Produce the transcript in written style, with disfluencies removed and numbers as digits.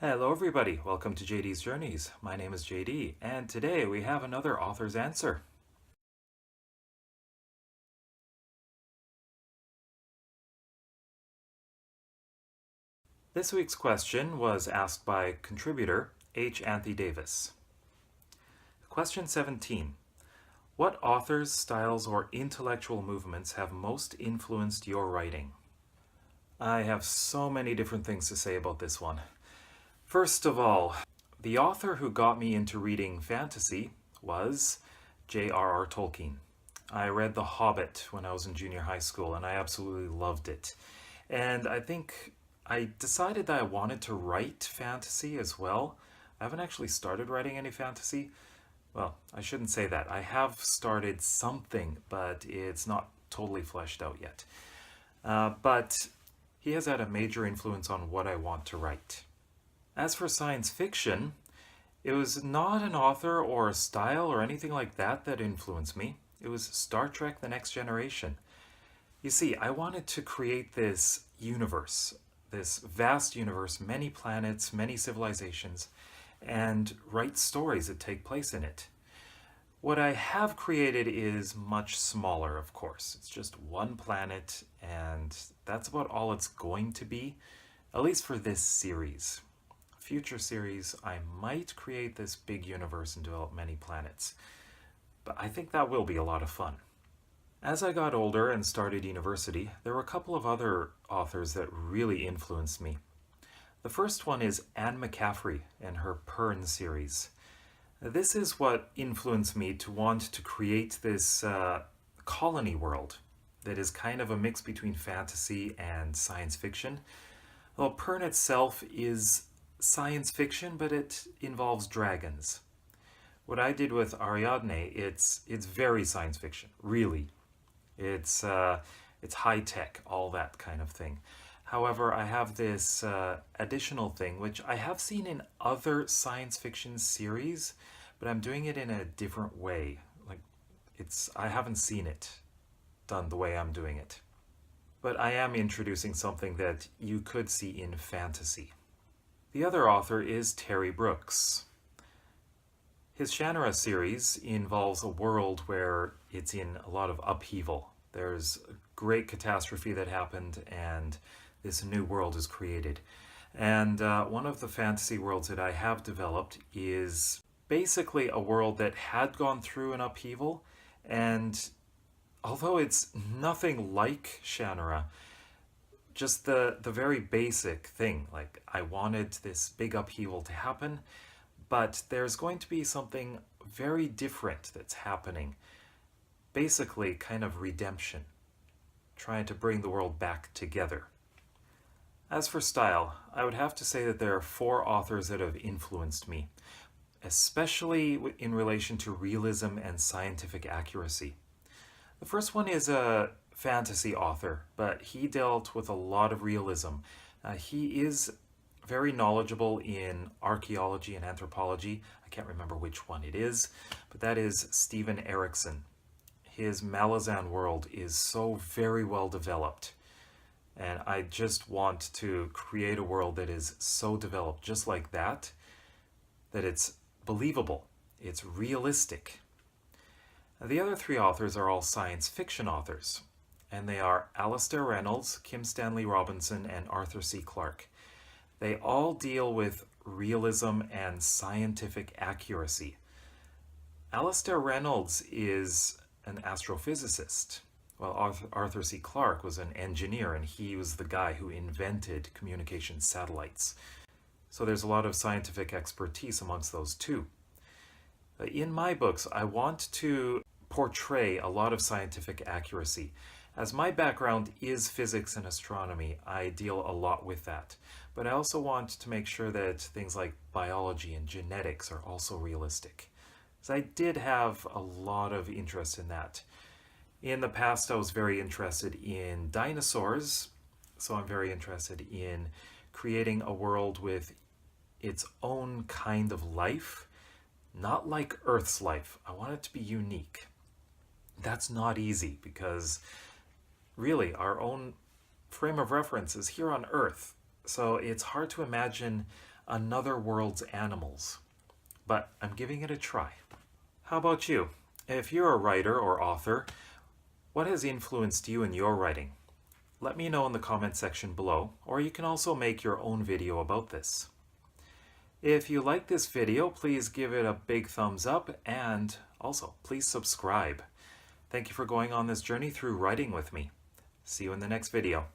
Hello everybody, welcome to JD's Journeys. My name is JD, and today we have another author's answer. This week's question was asked by contributor H. Anthony Davis. Question 17. What authors, styles, or intellectual movements have most influenced your writing? I have so many different things to say about this one. First of all, the author who got me into reading fantasy was J.R.R. Tolkien. I read The Hobbit when I was in junior high school and I absolutely loved it. And I think I decided that I wanted to write fantasy as well. I haven't actually started writing any fantasy. Well, I shouldn't say that. I have started something, but it's not totally fleshed out yet. But he has had a major influence on what I want to write. As for science fiction, it was not an author or a style or anything like that that influenced me. It was Star Trek: The Next Generation. You see, I wanted to create this universe, this vast universe, many planets, many civilizations, and write stories that take place in it. What I have created is much smaller, of course. It's just one planet, and that's about all it's going to be, at least for this series. Future series, I might create this big universe and develop many planets, but I think that will be a lot of fun. As I got older and started university, there were a couple of other authors that really influenced me. The first one is Anne McCaffrey and her Pern series. This is what influenced me to want to create this colony world that is kind of a mix between fantasy and science fiction. Well, Pern itself is science fiction, but it involves dragons. What I did with Ariadne, it's very science fiction, really. It's high tech, all that kind of thing. However, I have this additional thing which I have seen in other science fiction series, but I'm doing it in a different way. I haven't seen it done the way I'm doing it. But I am introducing something that you could see in fantasy. The other author is Terry Brooks. His Shannara series involves a world where it's in a lot of upheaval. There's a great catastrophe that happened and this new world is created. And one of the fantasy worlds that I have developed is basically a world that had gone through an upheaval, and although it's nothing like Shannara, just the very basic thing, like I wanted this big upheaval to happen, but there's going to be something very different that's happening. Basically, kind of redemption, trying to bring the world back together. As for style, I would have to say that there are 4 authors that have influenced me, especially in relation to realism and scientific accuracy. The first one is a fantasy author, but he dealt with a lot of realism. He is very knowledgeable in archaeology and anthropology. I can't remember which one it is, but that is Steven Erikson. His Malazan world is so very well developed, and I just want to create a world that is so developed just like that it's believable, it's realistic. The other 3 authors are all science fiction authors, and they are Alastair Reynolds, Kim Stanley Robinson, and Arthur C. Clarke. They all deal with realism and scientific accuracy. Alastair Reynolds is an astrophysicist, while Arthur C. Clarke was an engineer, and he was the guy who invented communication satellites. So there's a lot of scientific expertise amongst those two. In my books, I want to portray a lot of scientific accuracy. As my background is physics and astronomy, I deal a lot with that. But I also want to make sure that things like biology and genetics are also realistic. So I did have a lot of interest in that. In the past, I was very interested in dinosaurs, so I'm very interested in creating a world with its own kind of life, not like Earth's life. I want it to be unique. That's not easy because really our own frame of reference is here on Earth. So it's hard to imagine Another World's Animals, but I'm giving it a try. How about you? If you're a writer or author, what has influenced you in your writing? Let me know in the comment section below, or you can also make your own video about this. If you like this video, please give it a big thumbs up, and also please subscribe. Thank you for going on this journey through writing with me. See you in the next video.